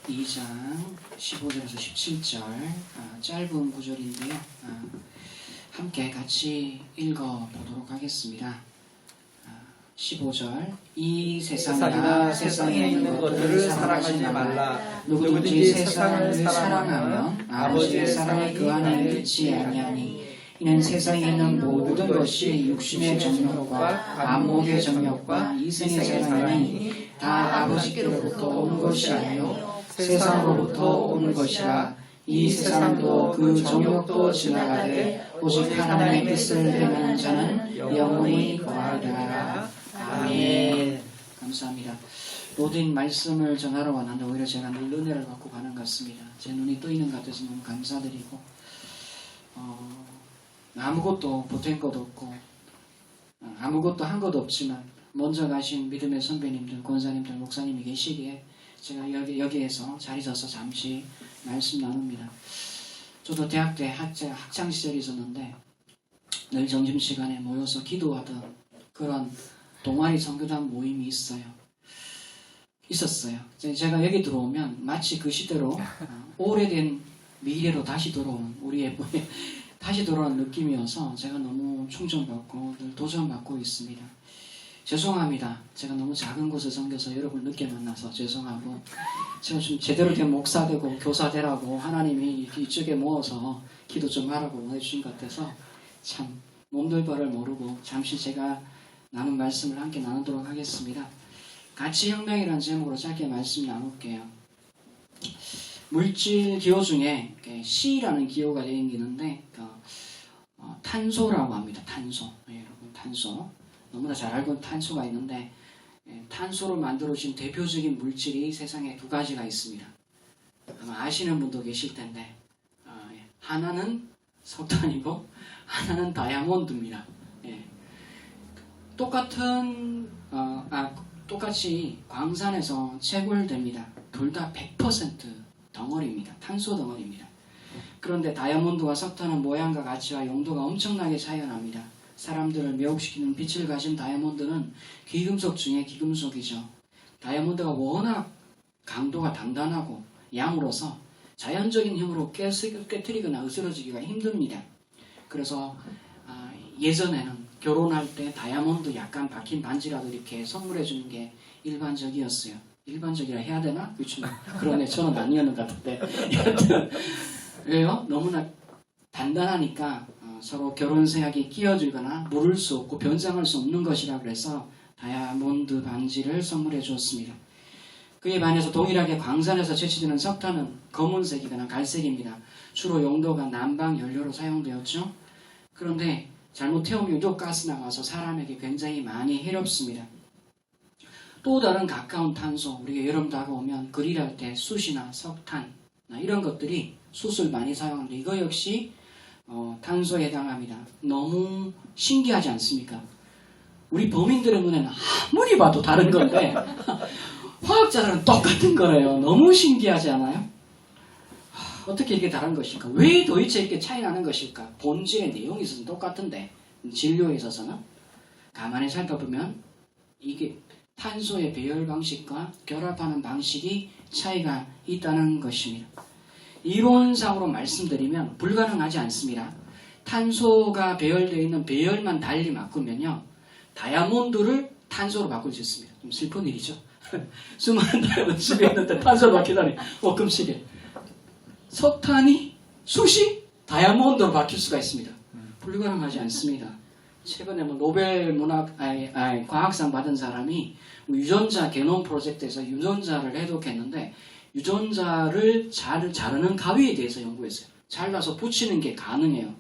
2장 15절에서 17절 짧은 구절인데요. 함께 같이 읽어보도록 하겠습니다. 15절 이 세상이나 세상에 있는 것들을 사랑하지 말라. 누구든지 세상을 사랑하면 아버지의 사랑이 그 안에 있지 아니하니 이는 세상에 있는 모든 것이 육신의 정욕과 안목의 정욕과 이생의 사랑이니 다 아버지께로부터 온 것이 아니요 세상으로부터 온 것이라. 이 세상도 그 정욕도 지나가되 오직 하나님의 뜻을 행하는 자는 영원히 거하리라. 아멘. 감사합니다. 모든 말씀을 전하러 왔는데 오히려 제가 늘 은혜를 받고 가는 것 같습니다. 제 눈이 뜨이는 것 같아서 너무 감사드리고 아무것도 보탠 것 없고 아무것도 한 것 없지만 먼저 가신 믿음의 선배님들, 권사님들, 목사님이 계시기에 제가 여기에서 자리 서서 잠시 말씀 나눕니다. 저도 대학 때 학창 시절이 있었는데 늘 점심시간에 모여서 기도하던 그런 동아리 선교단 모임이 있었어요. 제가 여기 들어오면 마치 그 시대로 오래된 미래로 다시 돌아온 다시 돌아온 느낌이어서 제가 너무 충전받고 늘 도전받고 있습니다. 죄송합니다. 제가 너무 작은 곳에 섬겨서 여러분 늦게 만나서 죄송하고 제가 좀 제대로 된 목사 되고 교사 되라고 하나님이 이쪽에 모아서 기도 좀 하라고 원해주신 것 같아서 참 몸둘 바를 모르고 잠시 제가 나눈 말씀을 함께 나누도록 하겠습니다. 가치혁명이라는 제목으로 짧게 말씀 나눌게요. 물질 기호 중에 C라는 기호가 되어 있는데 탄소라고 합니다. 탄소. 여러분 탄소. 너무나 잘 알고 있는 탄소가 있는데 탄소를 만들어준 대표적인 물질이 세상에 두 가지가 있습니다. 아마 아시는 분도 계실 텐데 하나는 석탄이고 하나는 다이아몬드입니다. 똑같이 광산에서 채굴됩니다. 둘 다 100% 덩어리입니다. 탄소 덩어리입니다. 그런데 다이아몬드와 석탄은 모양과 가치와 용도가 엄청나게 차이가 납니다. 사람들을 매혹시키는 빛을 가진 다이아몬드는 귀금속 중에 귀금속이죠. 다이아몬드가 워낙 강도가 단단하고 양으로서 자연적인 힘으로 깨트리거나 으스러지기가 힘듭니다. 그래서 예전에는 결혼할 때 다이아몬드 약간 박힌 반지라도 이렇게 선물해 주는 게 일반적이었어요. 일반적이라 해야 되나? 그렇죠. 그러네. 저는 아니었는 것 같은데. 여하튼 왜요? 너무나 단단하니까 서로 결혼생활에 끼어들거나 물을 수 없고 변장할 수 없는 것이라 그래서 다이아몬드 반지를 선물해 주었습니다. 그에 반해서 동일하게 광산에서 채취되는 석탄은 검은색이거나 갈색입니다. 주로 용도가 난방 연료로 사용되었죠. 그런데 잘못 태우면 유독가스 나와서 사람에게 굉장히 많이 해롭습니다. 또 다른 가까운 탄소, 우리가 여름 다가오면 그릴할 때 숯이나 석탄 이런 것들이 숯을 많이 사용하는데 이거 역시 탄소에 해당합니다. 너무 신기하지 않습니까? 우리 범인들의 눈에는 아무리 봐도 다른 건데 화학자들은 똑같은 거래요. 너무 신기하지 않아요? 어떻게 이렇게 다른 것일까? 왜 도대체 이렇게 차이 나는 것일까? 본질의 내용이 있어서 똑같은데 진료에 있어서는 가만히 살펴보면 이게 탄소의 배열 방식과 결합하는 방식이 차이가 있다는 것입니다. 이론상으로 말씀드리면 불가능하지 않습니다. 탄소가 배열되어 있는 배열만 달리 바꾸면요. 다이아몬드를 탄소로 바꿀 수 있습니다. 좀 슬픈 일이죠. 수많은 다이아몬드 집에 있는데 탄소로 바뀌다니 끔찍해. 석탄이 숯이 다이아몬드로 바뀔 수가 있습니다. 불가능하지 않습니다. 최근에 노벨 과학상 받은 사람이 유전자 게놈 프로젝트에서 유전자를 해독했는데 유전자를 자르는 가위에 대해서 연구했어요. 잘라서 붙이는 게 가능해요.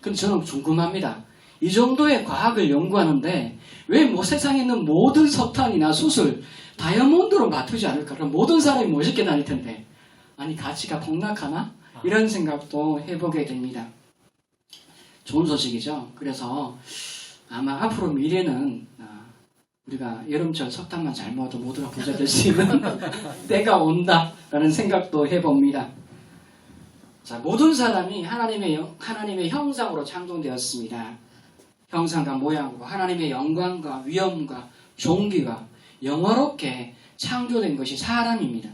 근데 저는 궁금합니다. 이 정도의 과학을 연구하는데 왜 세상에 있는 모든 석탄이나 숯을 다이아몬드로 맞추지 않을까? 그럼 모든 사람이 멋있게 다닐 텐데 아니 가치가 폭락하나? 이런 생각도 해보게 됩니다. 좋은 소식이죠. 그래서 아마 앞으로 미래는 우리가 여름철 석탄만 잘 모아도 모두가 부자 될 수 있는 때가 온다라는 생각도 해봅니다. 자, 모든 사람이 하나님의 형상으로 창조되었습니다. 형상과 모양으로 하나님의 영광과 위엄과 존귀가 영화롭게 창조된 것이 사람입니다.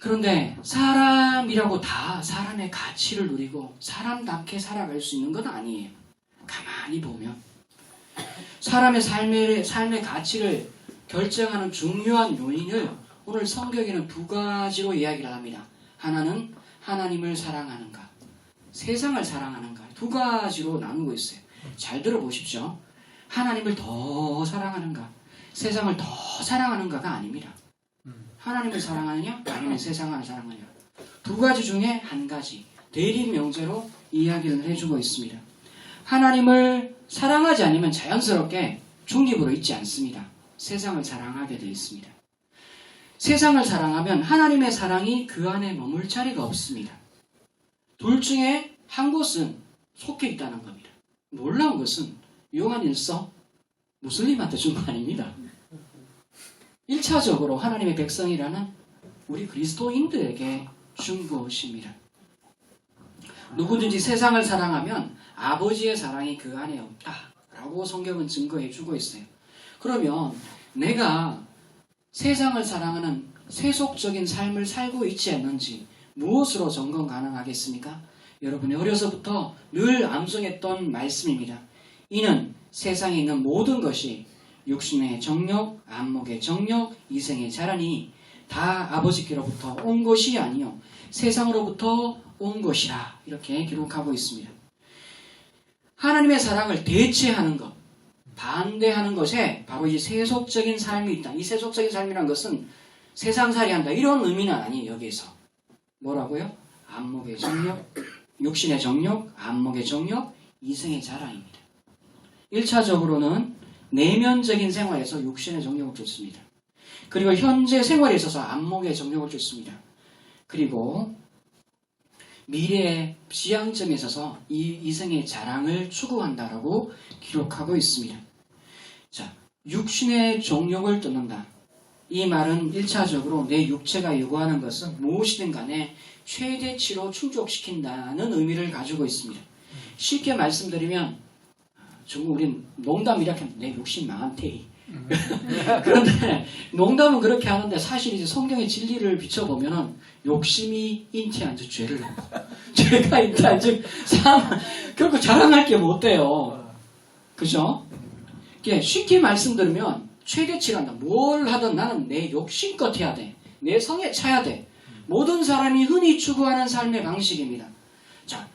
그런데 사람이라고 다 사람의 가치를 누리고 사람답게 살아갈 수 있는 건 아니에요. 가만히 보면 사람의 삶의 가치를 결정하는 중요한 요인을 오늘 성경에는 두 가지로 이야기를 합니다. 하나는 하나님을 사랑하는가, 세상을 사랑하는가, 두 가지로 나누고 있어요. 잘 들어보십시오. 하나님을 더 사랑하는가, 세상을 더 사랑하는가가 아닙니다. 하나님을 사랑하느냐 아니면 세상을 사랑하느냐, 두 가지 중에 한 가지 대립 명제로 이야기를 해주고 있습니다. 하나님을 사랑하지 않으면 자연스럽게 중립으로 있지 않습니다. 세상을 사랑하게 되어 있습니다. 세상을 사랑하면 하나님의 사랑이 그 안에 머물 자리가 없습니다. 둘 중에 한 곳은 속해 있다는 겁니다. 놀라운 것은 요한 1서 무슬림한테 준 거 아닙니다. 1차적으로 하나님의 백성이라는 우리 그리스도인들에게 준 것입니다. 누구든지 세상을 사랑하면 아버지의 사랑이 그 안에 없다라고 성경은 증거해 주고 있어요. 그러면 내가 세상을 사랑하는 세속적인 삶을 살고 있지 않는지 무엇으로 점검 가능하겠습니까? 여러분이 어려서부터 늘 암송했던 말씀입니다. 이는 세상에 있는 모든 것이 육신의 정욕, 안목의 정욕, 이생의 자라니 다 아버지께로부터 온 것이 아니요 세상으로부터 온 것이라, 이렇게 기록하고 있습니다. 하나님의 사랑을 대체하는 것, 반대하는 것에 바로 이 세속적인 삶이 있다. 이 세속적인 삶이란 것은 세상살이 한다, 이런 의미는 아니에요. 여기에서 뭐라고요? 안목의 정욕, 육신의 정욕, 안목의 정욕, 이생의 자랑입니다. 1차적으로는 내면적인 생활에서 육신의 정욕을 줬습니다. 그리고 현재 생활에 있어서 안목의 정욕을 줬습니다. 그리고 미래의 지향점에 있어서 이 이생의 자랑을 추구한다라고 기록하고 있습니다. 자, 육신의 정욕을 쫓는다. 이 말은 1차적으로 내 육체가 요구하는 것은 무엇이든 간에 최대치로 충족시킨다는 의미를 가지고 있습니다. 쉽게 말씀드리면, 정말 우린 농담 이렇게 하면 내 욕심 많대. 그런데 농담은 그렇게 하는데 사실 이제 성경의 진리를 비춰보면은 욕심이 인티한 즉 죄를 하고 죄가 인티한 즉 결국 자랑할 게 못 돼요. 그죠? 쉽게 말씀드리면 최대치를 한다. 뭘 하든 나는 내 욕심껏 해야 돼. 내 성에 차야 돼. 모든 사람이 흔히 추구하는 삶의 방식입니다. 자,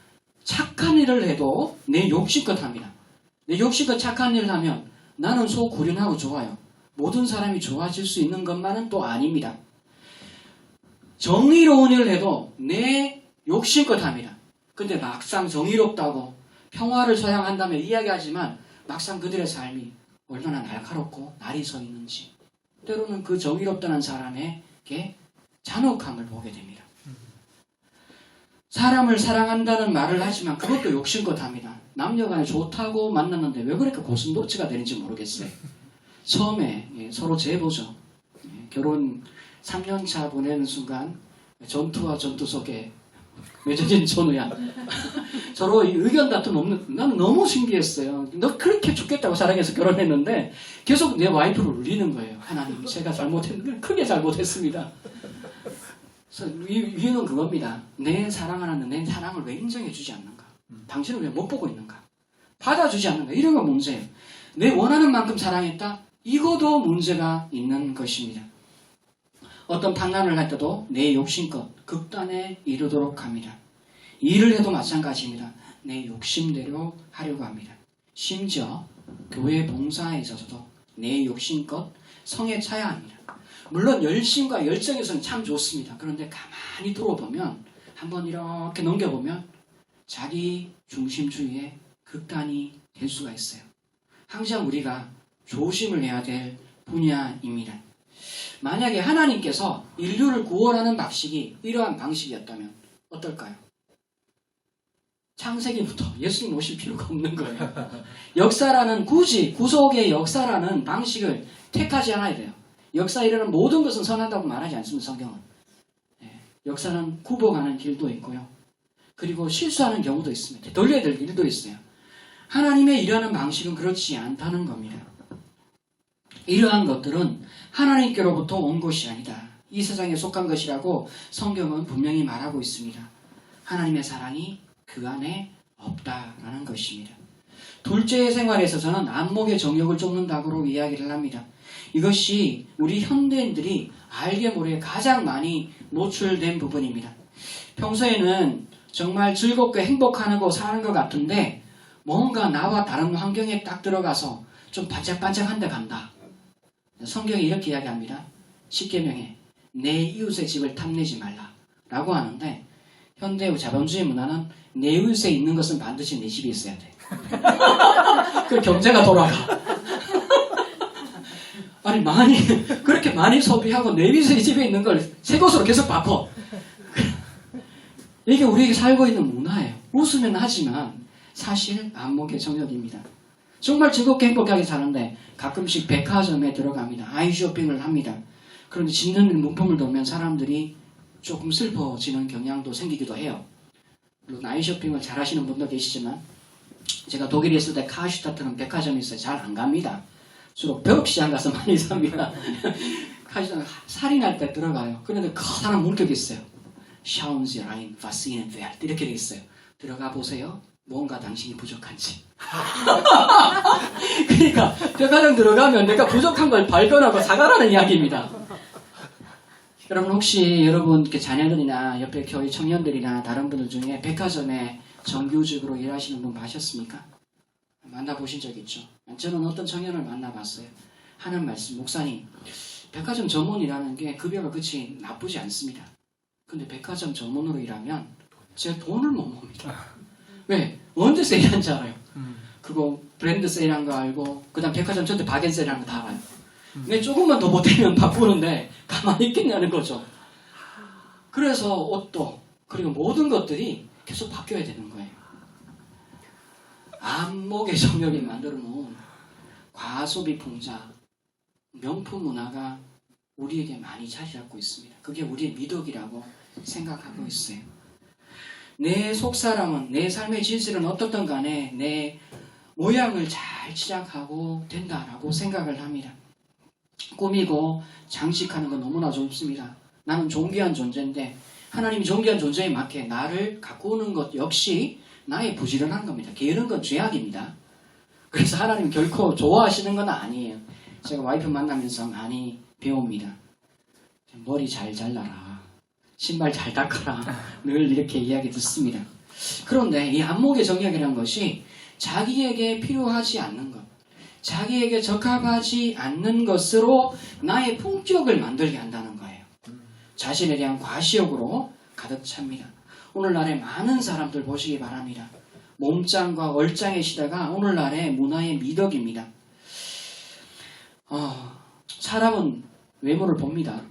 착한 일을 해도 내 욕심껏 합니다. 내 욕심껏 착한 일을 하면 나는 소구련하고 좋아요. 모든 사람이 좋아질 수 있는 것만은 또 아닙니다. 정의로운 일을 해도 내 욕심껏 합니다. 근데 막상 정의롭다고 평화를 소양한다며 이야기하지만 막상 그들의 삶이 얼마나 날카롭고 날이 서 있는지, 때로는 그 정의롭다는 사람에게 잔혹함을 보게 됩니다. 사람을 사랑한다는 말을 하지만 그것도 욕심껏 합니다. 남녀간에 좋다고 만났는데 왜 그렇게 고슴도치가 되는지 모르겠어요. 처음에 서로 재보죠. 결혼 3년차 보내는 순간 전투와 전투 속에 맺어진 전우야. 서로 의견 다툼 없는, 나는 너무 신기했어요. 너 그렇게 죽겠다고 사랑해서 결혼했는데 계속 내 와이프를 울리는 거예요. 하나님, 제가 잘못했는데 크게 잘못했습니다. 그래서 이유는 그겁니다. 내 사랑하는 내 사랑을 왜 인정해주지 않는가? 당신을 왜 못 보고 있는가? 받아주지 않는가? 이런 건 문제예요. 내 원하는 만큼 사랑했다? 이것도 문제가 있는 것입니다. 어떤 판단을 할 때도 내 욕심껏 극단에 이르도록 합니다. 일을 해도 마찬가지입니다. 내 욕심대로 하려고 합니다. 심지어 교회 봉사에 있어서도 내 욕심껏 성에 차야 합니다. 물론 열심과 열정에서는 참 좋습니다. 그런데 가만히 들어보면, 한번 이렇게 넘겨보면 자기 중심주의의 극단이 될 수가 있어요. 항상 우리가 조심을 해야 될 분야입니다. 만약에 하나님께서 인류를 구원하는 방식이 이러한 방식이었다면 어떨까요? 창세기부터 예수님 오실 필요가 없는 거예요. 역사라는, 굳이 구속의 역사라는 방식을 택하지 않아야 돼요. 역사에 이르는 모든 것은 선하다고 말하지 않습니다. 성경은. 역사는 굽어가는 길도 있고요. 그리고 실수하는 경우도 있습니다. 돌려야 될 일도 있어요. 하나님의 일하는 방식은 그렇지 않다는 겁니다. 이러한 것들은 하나님께로부터 온 것이 아니다. 이 세상에 속한 것이라고 성경은 분명히 말하고 있습니다. 하나님의 사랑이 그 안에 없다라는 것입니다. 둘째 생활에 있어서는 안목의 정욕을 쫓는다고 이야기를 합니다. 이것이 우리 현대인들이 알게 모르게 가장 많이 노출된 부분입니다. 평소에는 정말 즐겁게 행복하고 사는 것 같은데 뭔가 나와 다른 환경에 딱 들어가서 좀 반짝반짝한 데 간다. 성경이 이렇게 이야기합니다. 십계명에 내 이웃의 집을 탐내지 말라 라고 하는데 현대 자본주의 문화는 내 이웃에 있는 것은 반드시 내 집에 있어야 돼. 그 경제가 돌아가. 아니 그렇게 많이 소비하고 내 이웃의 집에 있는 걸 새 것으로 계속 바꿔. 이게 우리에게 살고 있는 문화예요. 웃으면 하지만 사실 안목의 정욕입니다. 정말 즐겁게 행복하게 사는데 가끔씩 백화점에 들어갑니다. 아이쇼핑을 합니다. 그런데 짓는 물품을 보면 사람들이 조금 슬퍼지는 경향도 생기기도 해요. 물론 아이쇼핑을 잘 하시는 분도 계시지만 제가 독일에 있을 때 카슈타트는 백화점이 있어요. 잘 안 갑니다. 주로 벽시장 가서 많이 삽니다. 카슈타트 살이 날 때 들어가요. 그런데 커다란 문턱이 있어요. Schauen Sie rein, was Ihnen fehlt. 이렇게 돼 있어요. 들어가 보세요. 뭔가 당신이 부족한지. 그러니까 백화점 들어가면 내가 부족한 걸 발견하고 사가라는 이야기입니다. 여러분 혹시 여러분 자녀들이나 옆에 교회 청년들이나 다른 분들 중에 백화점에 정규직으로 일하시는 분 봐셨습니까? 만나보신 적 있죠? 저는 어떤 청년을 만나봤어요. 하는 말씀, 목사님, 백화점 점원이라는 게 급여가 그치 나쁘지 않습니다. 근데 백화점 점원으로 일하면 제가 돈을 못 봅니다. 왜? 언제 세일한지 알아요. 그거 브랜드 세일한 거 알고 그 다음 백화점 전체 바겐 세일한 거 다 알아요. 근데 조금만 더 못되면 바꾸는데 가만히 있겠냐는 거죠. 그래서 옷도 그리고 모든 것들이 계속 바뀌어야 되는 거예요. 안목의 정욕이 만들어 놓은 과소비 풍자, 명품 문화가 우리에게 많이 자리 잡고 있습니다. 그게 우리의 미덕이라고 생각하고 있어요. 내 속사람은, 내 삶의 진실은 어떻든 간에 내 모양을 잘 치장하고 된다라고 생각을 합니다. 꾸미고 장식하는 건 너무나 좋습니다. 나는 존귀한 존재인데 하나님이 존귀한 존재에 맞게 나를 가꾸는 것 역시 나의 부지런한 겁니다. 게으른 건 죄악입니다. 그래서 하나님 결코 좋아하시는 건 아니에요. 제가 와이프 만나면서 많이 배웁니다. 머리 잘 잘라라. 신발 잘 닦아라. 늘 이렇게 이야기 듣습니다. 그런데 이 안목의 정욕이라는 것이 자기에게 필요하지 않는 것, 자기에게 적합하지 않는 것으로 나의 품격을 만들게 한다는 거예요. 자신에 대한 과시욕으로 가득 찹니다. 오늘날에 많은 사람들 보시기 바랍니다. 몸짱과 얼짱의 시대가 오늘날의 문화의 미덕입니다. 사람은 외모를 봅니다.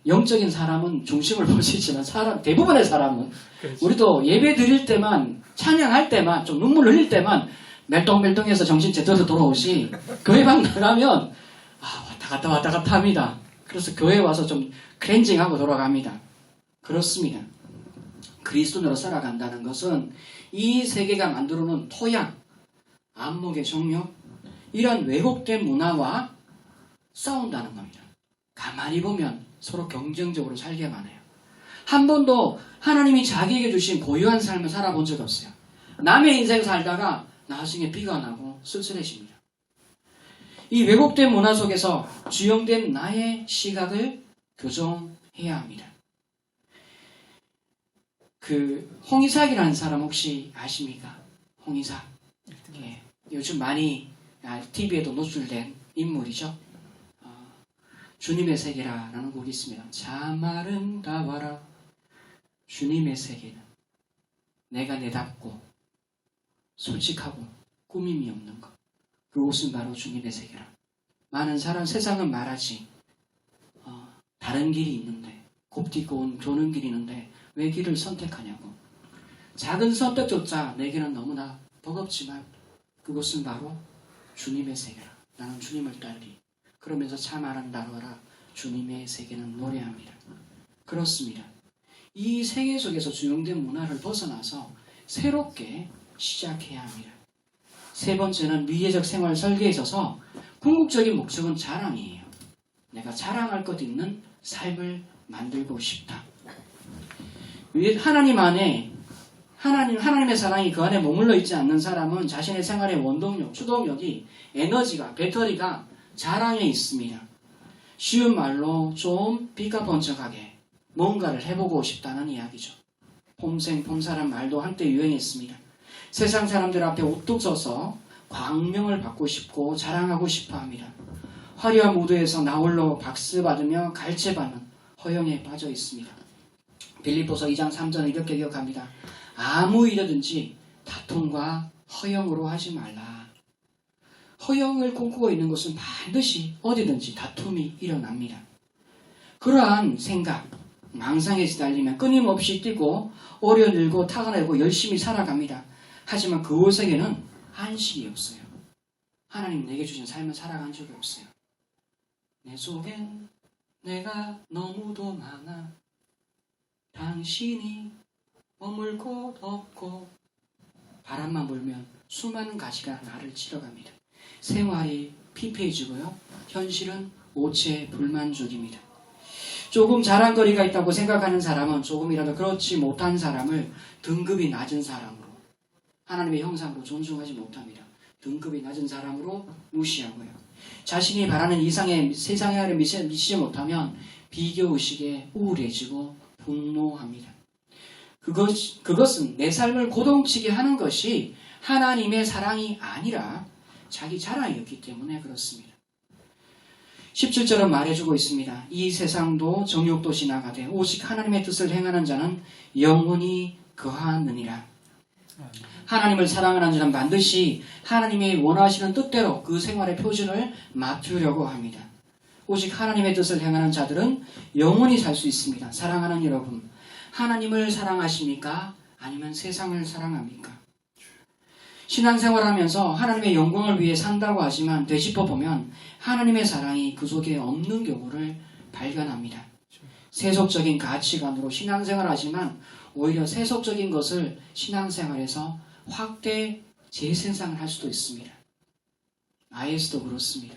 영적인 사람은 중심을 볼 수 있지만 대부분의 사람은 그렇지. 우리도 예배 드릴 때만 찬양할 때만 좀 눈물 흘릴 때만 멜똥멜똥해서 정신 제대로 돌아오시 교회방 나가면 왔다 갔다 합니다. 그래서 교회에 와서 좀 클렌징하고 돌아갑니다. 그렇습니다. 그리스도인으로 살아간다는 것은 이 세계가 만들어놓은 토양, 안목의 정욕, 이런 왜곡된 문화와 싸운다는 겁니다. 가만히 보면 서로 경쟁적으로 살게만 해요. 한 번도 하나님이 자기에게 주신 고유한 삶을 살아본 적 없어요. 남의 인생 살다가 나중에 비가 나고 쓸쓸해집니다. 이 왜곡된 문화 속에서 주영된 나의 시각을 교정해야 합니다. 홍이삭이라는 사람 혹시 아십니까? 홍이삭. 예, 요즘 많이 TV에도 노출된 인물이죠. 주님의 세계라는 곡이 있습니다. 참 아름다워라 주님의 세계는 내가 내답고 솔직하고 꾸밈이 없는 것. 그곳은 바로 주님의 세계라. 많은 사람 세상은 말하지 다른 길이 있는데 곱디고 도는 길이 있는데 왜 길을 선택하냐고. 작은 선택조차 내게는 너무나 버겁지만 그곳은 바로 주님의 세계라. 나는 주님을 따르리. 그러면서 참 아름다워라 주님의 세계는 노래합니다. 그렇습니다. 이 세계 속에서 주용된 문화를 벗어나서 새롭게 시작해야 합니다. 세 번째는 미래적 생활 설계에 있어서 궁극적인 목적은 자랑이에요. 내가 자랑할 것 있는 삶을 만들고 싶다. 하나님의 사랑이 그 안에 머물러 있지 않는 사람은 자신의 생활의 원동력, 추동력이, 에너지가, 배터리가 자랑에 있습니다. 쉬운 말로 좀 비가번쩍하게 뭔가를 해보고 싶다는 이야기죠. 폼사란 말도 한때 유행했습니다. 세상 사람들 앞에 우뚝 서서 광명을 받고 싶고 자랑하고 싶어 합니다. 화려한 무대에서 나홀로 박수 받으며 갈채받는 허영에 빠져 있습니다. 빌립보서 2장 3절은 이렇게 기억합니다. 아무 일이든지 다툼과 허영으로 하지 말라. 허영을 꿈꾸고 있는 것은 반드시 어디든지 다툼이 일어납니다. 그러한 생각, 망상에 시달리면 끊임없이 뛰고 오려들고 타가내고 열심히 살아갑니다. 하지만 그곳에게는 안식이 없어요. 하나님 내게 주신 삶을 살아간 적이 없어요. 내 속엔 내가 너무도 많아. 당신이 머물 곳 없고. 바람만 불면 수많은 가시가 나를 치러갑니다. 생활이 피폐해지고요. 현실은 오체 불만족입니다. 조금 자랑거리가 있다고 생각하는 사람은 조금이라도 그렇지 못한 사람을 등급이 낮은 사람으로, 하나님의 형상으로 존중하지 못합니다. 등급이 낮은 사람으로 무시하고요. 자신이 바라는 이상의 세상의 아래 미치지 못하면 비교의식에 우울해지고 분노합니다. 그것은 내 삶을 고동치게 하는 것이 하나님의 사랑이 아니라 자기 자랑이었기 때문에 그렇습니다. 17절은 말해주고 있습니다. 이 세상도 정욕도 지나가되 오직 하나님의 뜻을 행하는 자는 영원히 거하느니라. 하나님을 사랑하는 자는 반드시 하나님이 원하시는 뜻대로 그 생활의 표준을 맞추려고 합니다. 오직 하나님의 뜻을 행하는 자들은 영원히 살 수 있습니다. 사랑하는 여러분, 하나님을 사랑하십니까? 아니면 세상을 사랑합니까? 신앙생활하면서 하나님의 영광을 위해 산다고 하지만 되짚어보면 하나님의 사랑이 그 속에 없는 경우를 발견합니다. 세속적인 가치관으로 신앙생활하지만 오히려 세속적인 것을 신앙생활에서 확대 재생산을 할 수도 있습니다. IS도 그렇습니다.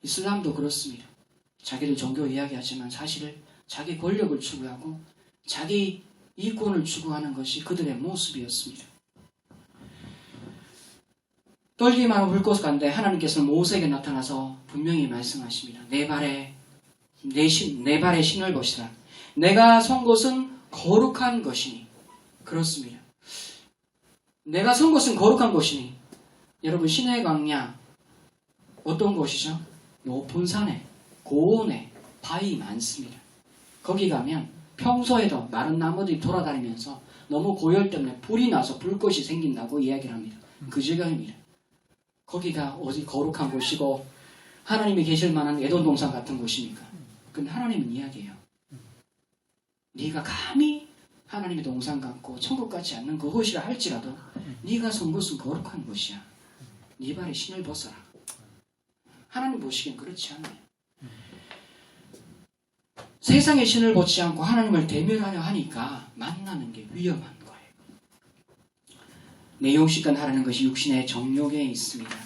이슬람도 그렇습니다. 자기들 종교 이야기하지만 사실 자기 권력을 추구하고 자기 이권을 추구하는 것이 그들의 모습이었습니다. 떨기만 불꽃 간데 하나님께서는 모세에게 나타나서 분명히 말씀하십니다. 내 발에 신을 보시라. 내가 선 곳은 거룩한 것이니. 그렇습니다. 내가 선 곳은 거룩한 것이니. 여러분, 시내 광야 어떤 곳이죠? 높은 산에, 고원에 바위 많습니다. 거기 가면 평소에도 마른 나무들이 돌아다니면서 너무 고열 때문에 불이 나서 불꽃이 생긴다고 이야기를 합니다. 그 지경입니다. 거기가 어디 거룩한 곳이고 하나님이 계실 만한 에덴 동산 같은 곳입니까? 근데 하나님은 이야기해요. 네가 감히 하나님의 동산 같고 천국 같지 않는 그곳이라 할지라도 네가 선 곳은 거룩한 곳이야. 네 발에 신을 벗어라. 하나님 보시기엔 그렇지 않아요. 세상의 신을 벗지 않고 하나님을 대면하려 하니까 만나는 게 위험한 거예요. 내 영식간 하라는 것이 육신의 정욕에 있습니다.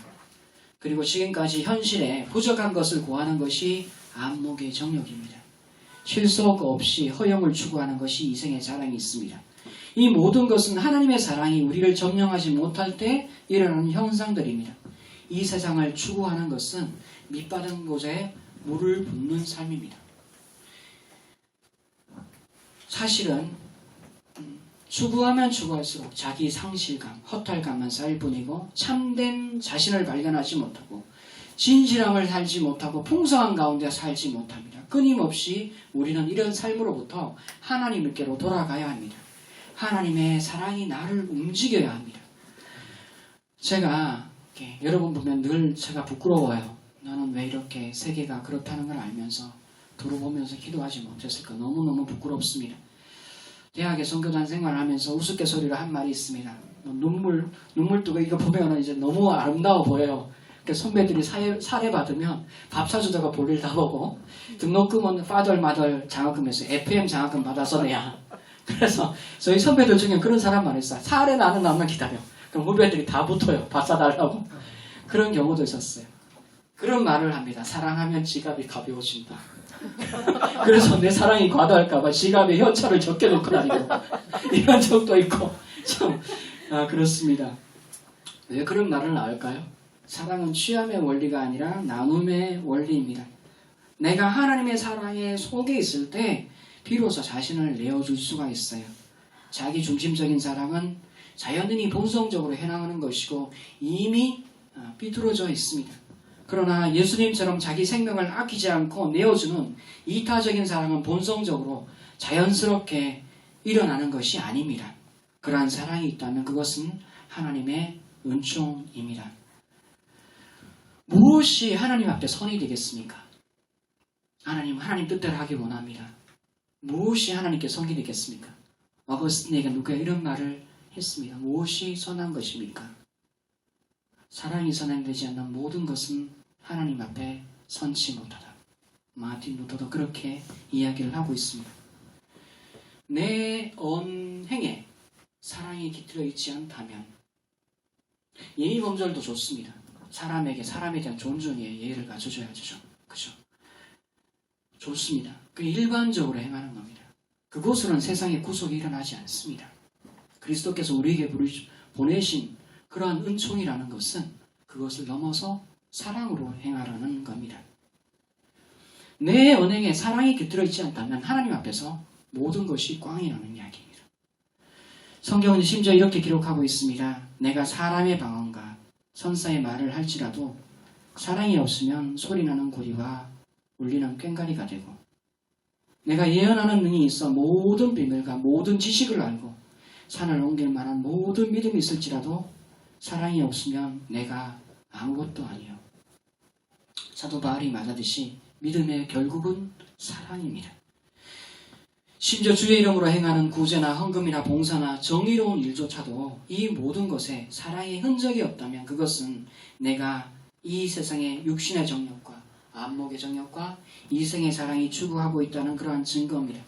그리고 지금까지 현실에 부족한 것을 구하는 것이 안목의 정욕입니다. 실속 없이 허영을 추구하는 것이 이생의 자랑이 있습니다. 이 모든 것은 하나님의 사랑이 우리를 점령하지 못할 때 일어나는 현상들입니다. 이 세상을 추구하는 것은 밑바른 곳에 물을 붓는 삶입니다. 사실은 추구하면 추구할수록 자기 상실감, 허탈감만 쌓일 뿐이고 참된 자신을 발견하지 못하고 진실함을 살지 못하고 풍성한 가운데 살지 못합니다. 끊임없이 우리는 이런 삶으로부터 하나님께로 돌아가야 합니다. 하나님의 사랑이 나를 움직여야 합니다. 제가 여러분 보면 늘 제가 부끄러워요. 나는 왜 이렇게 세계가 그렇다는 걸 알면서 돌아보면서 기도하지 못했을까? 너무너무 부끄럽습니다. 대학에 선교단 생활을 하면서 우스갯소리로 한 말이 있습니다. 눈물 뜨고 이거 보면 이제 너무 아름다워 보여요. 선배들이 사례 받으면 밥 사주다가 볼일 다 보고 등록금은 파덜마덜 장학금에서 FM 장학금 받아서 내야. 그래서 저희 선배들 중에 그런 사람 많았어요. 사례 나는 남만 기다려. 그럼 후배들이 다 붙어요. 밥 사달라고. 그런 경우도 있었어요. 그런 말을 합니다. 사랑하면 지갑이 가벼워진다. 그래서 내 사랑이 과다할까봐 지갑에 현찰을 적게 놓고 다니고 이런 적도 있고 참 그렇습니다. 왜 그런 말을 나올까요? 사랑은 취함의 원리가 아니라 나눔의 원리입니다. 내가 하나님의 사랑에 속에 있을 때 비로소 자신을 내어줄 수가 있어요. 자기 중심적인 사랑은 자연인이 본성적으로 행하는 것이고 이미 비뚤어져 있습니다. 그러나 예수님처럼 자기 생명을 아끼지 않고 내어주는 이타적인 사랑은 본성적으로 자연스럽게 일어나는 것이 아닙니다. 그러한 사랑이 있다면 그것은 하나님의 은총입니다. 무엇이 하나님 앞에 선이 되겠습니까? 하나님 뜻대로 하기 원합니다. 무엇이 하나님께 선이 되겠습니까? 어거스틴에게 누가 이런 말을 했습니다. 무엇이 선한 것입니까? 사랑이 선행되지 않는 모든 것은 하나님 앞에 선치 못하다. 마틴 루터도 그렇게 이야기를 하고 있습니다. 내 언행에 사랑이 깃들어 있지 않다면 예의 범절도 좋습니다. 사람에 대한 존중에 예의를 가져줘야죠. 그죠? 좋습니다. 그 일반적으로 행하는 겁니다. 그곳으로는 세상의 구속이 일어나지 않습니다. 그리스도께서 우리에게 보내신 그러한 은총이라는 것은 그것을 넘어서 사랑으로 행하라는 겁니다. 내 언행에 사랑이 깃들어 있지 않다면 하나님 앞에서 모든 것이 꽝이 나는 이야기입니다. 성경은 심지어 이렇게 기록하고 있습니다. 내가 사람의 방언과 선사의 말을 할지라도 사랑이 없으면 소리나는 고리와 울리는 꽹과리가 되고 내가 예언하는 능이 있어 모든 비밀과 모든 지식을 알고 산을 옮길 만한 모든 믿음이 있을지라도 사랑이 없으면 내가 아무것도 아니요. 사도 바울이 말하듯이 믿음의 결국은 사랑입니다. 심지어 주의 이름으로 행하는 구제나 헌금이나 봉사나 정의로운 일조차도 이 모든 것에 사랑의 흔적이 없다면 그것은 내가 이 세상의 육신의 정욕과 안목의 정욕과 이생의 사랑이 추구하고 있다는 그러한 증거입니다.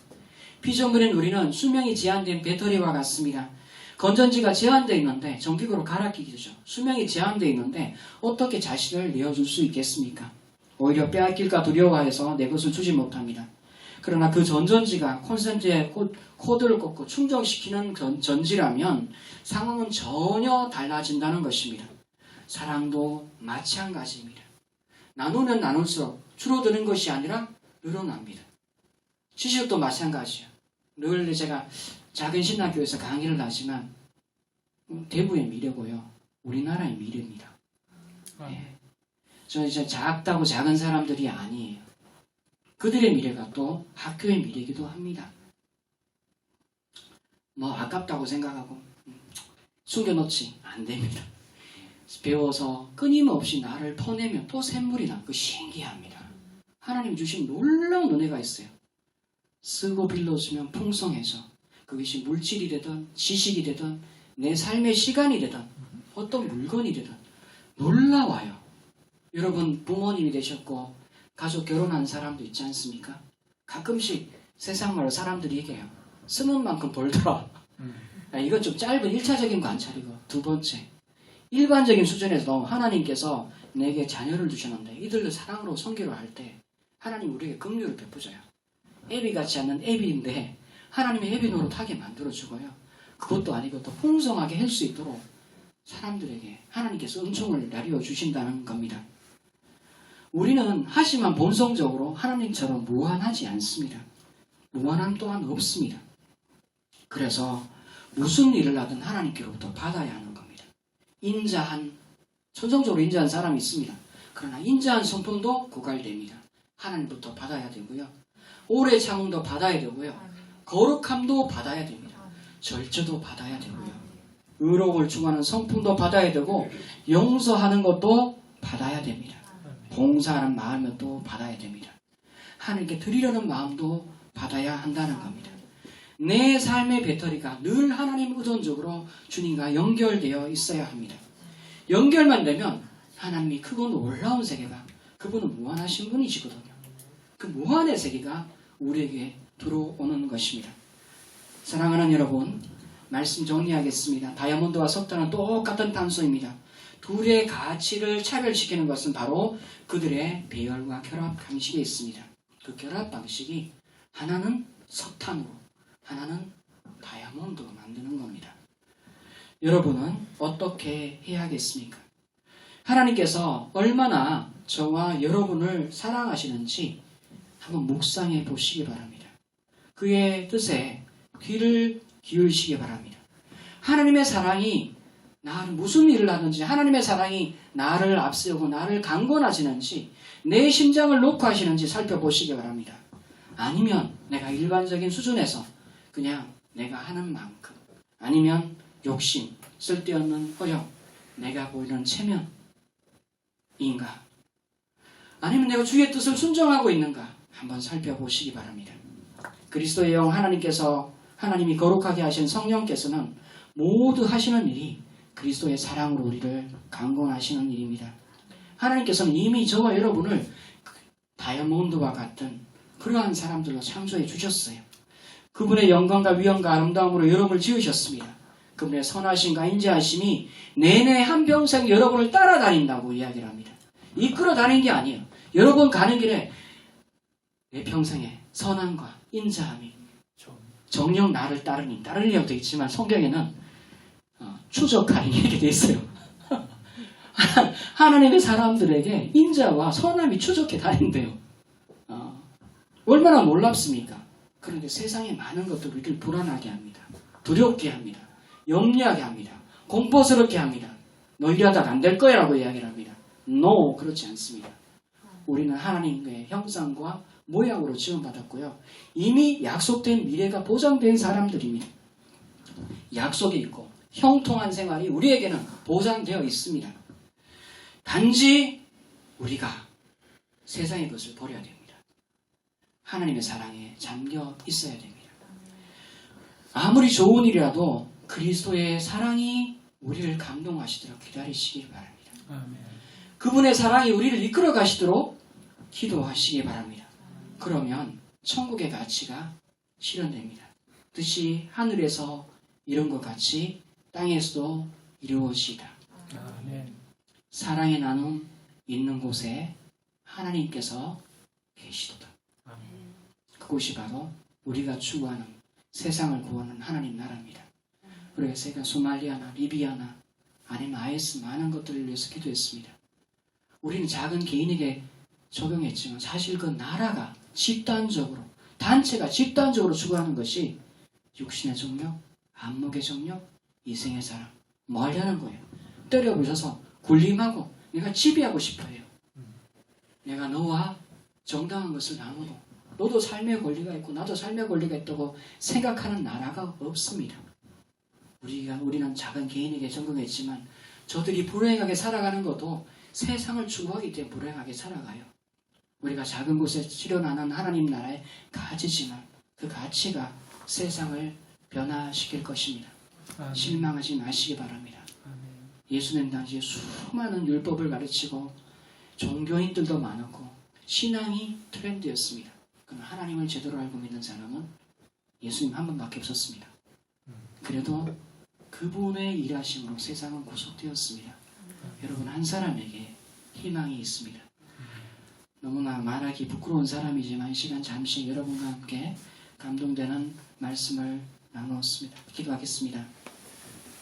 피조물인 우리는 수명이 제한된 배터리와 같습니다. 건전지가 제한되어 있는데 전기구로 갈아 끼기죠. 수명이 제한되어 있는데 어떻게 자신을 내어줄 수 있겠습니까? 오히려 빼앗길까 두려워해서 내 것을 주지 못합니다. 그러나 그 전전지가 콘센트에 코드를 꽂고 충전시키는 전지라면 상황은 전혀 달라진다는 것입니다. 사랑도 마찬가지입니다. 나누면 나눌수록 줄어드는 것이 아니라 늘어납니다. 지식도 마찬가지예요. 늘 제가 작은 신학교에서 강의를 하지만 대부의 미래고요. 우리나라의 미래입니다. 네. 저는 진짜 작다고 작은 사람들이 아니에요. 그들의 미래가 또 학교의 미래이기도 합니다. 아깝다고 생각하고 숨겨놓지 안 됩니다. 배워서 끊임없이 나를 퍼내면 또 샘물이 나. 그 신기합니다. 하나님 주신 놀라운 은혜가 있어요. 쓰고 빌려주면 풍성해져. 그것이 물질이 되든 지식이 되든 내 삶의 시간이 되든 어떤 물건이 되든 놀라워요. 여러분 부모님이 되셨고 가족 결혼한 사람도 있지 않습니까? 가끔씩 세상 말로 사람들이 얘기해요. 쓰는 만큼 벌더라. 이건 좀 짧은 1차적인 관찰이고 두 번째 일반적인 수준에서 하나님께서 내게 자녀를 주셨는데 이들을 사랑으로 섬기려 할 때 하나님 우리에게 긍휼을 베푸셔요. 애비 같지 않는 애비인데 하나님의 애비 노릇하게 만들어주고요. 그것도 아니고 또 풍성하게 할 수 있도록 사람들에게 하나님께서 은총을 나뉘어 주신다는 겁니다. 우리는 하지만 본성적으로 하나님처럼 무한하지 않습니다. 무한함 또한 없습니다. 그래서 무슨 일을 하든 하나님께로부터 받아야 하는 겁니다. 천성적으로 인자한 사람이 있습니다. 그러나 인자한 성품도 고갈됩니다. 하나님부터 받아야 되고요. 오래 참음도 받아야 되고요. 거룩함도 받아야 됩니다. 절제도 받아야 되고요. 의로움을 충하는 성품도 받아야 되고 용서하는 것도 받아야 됩니다. 봉사하는 마음도 받아야 됩니다. 하나님께 드리려는 마음도 받아야 한다는 겁니다. 내 삶의 배터리가 늘 하나님 의존적으로 주님과 연결되어 있어야 합니다. 연결만 되면 하나님이 크고 놀라운 세계가 그분은 무한하신 분이시거든요. 그 무한의 세계가 우리에게 들어오는 것입니다. 사랑하는 여러분, 말씀 정리하겠습니다. 다이아몬드와 석탄은 똑같은 탄소입니다. 둘의 가치를 차별시키는 것은 바로 그들의 배열과 결합 방식에 있습니다. 그 결합 방식이 하나는 석탄으로, 하나는 다이아몬드로 만드는 겁니다. 여러분은 어떻게 해야겠습니까? 하나님께서 얼마나 저와 여러분을 사랑하시는지 한번 묵상해 보시기 바랍니다. 그의 뜻에 귀를 기울이시기 바랍니다. 하나님의 사랑이 나를 무슨 일을 하든지 하나님의 사랑이 나를 앞세우고 나를 강권하시는지 내 심장을 놓고 하시는지 살펴보시기 바랍니다. 아니면 내가 일반적인 수준에서 그냥 내가 하는 만큼, 아니면 욕심, 쓸데없는 허영, 내가 보이는 체면인가, 아니면 내가 주의 뜻을 순종하고 있는가 한번 살펴보시기 바랍니다. 그리스도의 영 하나님께서, 하나님이 거룩하게 하신 성령께서는 모두 하시는 일이 그리스도의 사랑으로 우리를 강권하시는 일입니다. 하나님께서는 이미 저와 여러분을 다이아몬드와 같은 그러한 사람들로 창조해 주셨어요. 그분의 영광과 위엄과 아름다움으로 여러분을 지으셨습니다. 그분의 선하심과 인자하심이 내내 한평생 여러분을 따라다닌다고 이야기를 합니다. 이끌어 다니는 게 아니에요. 여러분 가는 길에 내 평생에 선함과 인자함이 정녕 나를 따르려고 되어 있지만 성경에는 추적하는 이렇게 되어 있어요. 하나님의 사람들에게 인자와 선함이 추적해 다닌대요. 얼마나 놀랍습니까? 그런데 세상의 많은 것들이 우리를 불안하게 합니다. 두렵게 합니다. 염려하게 합니다. 공포스럽게 합니다. 너 이러다가 안 될 거야 라고 이야기를 합니다. No, 그렇지 않습니다. 우리는 하나님의 형상과 모양으로 지원받았고요. 이미 약속된 미래가 보장된 사람들입니다. 약속이 있고 형통한 생활이 우리에게는 보장되어 있습니다. 단지 우리가 세상의 것을 버려야 됩니다. 하나님의 사랑에 잠겨 있어야 됩니다. 아무리 좋은 일이라도 그리스도의 사랑이 우리를 감동하시도록 기다리시기 바랍니다. 아멘. 그분의 사랑이 우리를 이끌어 가시도록 기도하시기 바랍니다. 그러면 천국의 가치가 실현됩니다. 뜻이 하늘에서 이룬 것 같이 땅에서도 이루어지다. 아멘. 사랑의 나눔 있는 곳에 하나님께서 계시도다. 아멘. 그곳이 바로 우리가 추구하는 세상을 구하는 하나님 나라입니다. 그래서 제가 소말리아나 리비아나 아니면 IS 많은 것들을 위해서 기도했습니다. 우리는 작은 개인에게 적용했지만 사실 그 나라가 집단적으로, 단체가 집단적으로 추구하는 것이 육신의 정력, 안목의 정력, 이생의 사랑. 뭐 하려는 거예요? 때려 부셔서 군림하고 내가 지배하고 싶어요. 내가 너와 정당한 것을 나누고 너도 삶의 권리가 있고 나도 삶의 권리가 있다고 생각하는 나라가 없습니다. 우리는 작은 개인에게 적용했지만 저들이 불행하게 살아가는 것도 세상을 추구하기 때문에 불행하게 살아가요. 우리가 작은 곳에 실현하는 하나님 나라의 가치지만 그 가치가 세상을 변화시킬 것입니다. 아멘. 실망하지 마시기 바랍니다. 아멘. 예수님 당시에 수많은 율법을 가르치고 종교인들도 많았고 신앙이 트렌드였습니다. 그러나 하나님을 제대로 알고 믿는 사람은 예수님 한 분밖에 없었습니다. 그래도 그분의 일하심으로 세상은 구속되었습니다. 여러분 한 사람에게 희망이 있습니다. 너무나 말하기 부끄러운 사람이지만 이 시간 잠시 여러분과 함께 감동되는 말씀을 나누었습니다. 기도하겠습니다.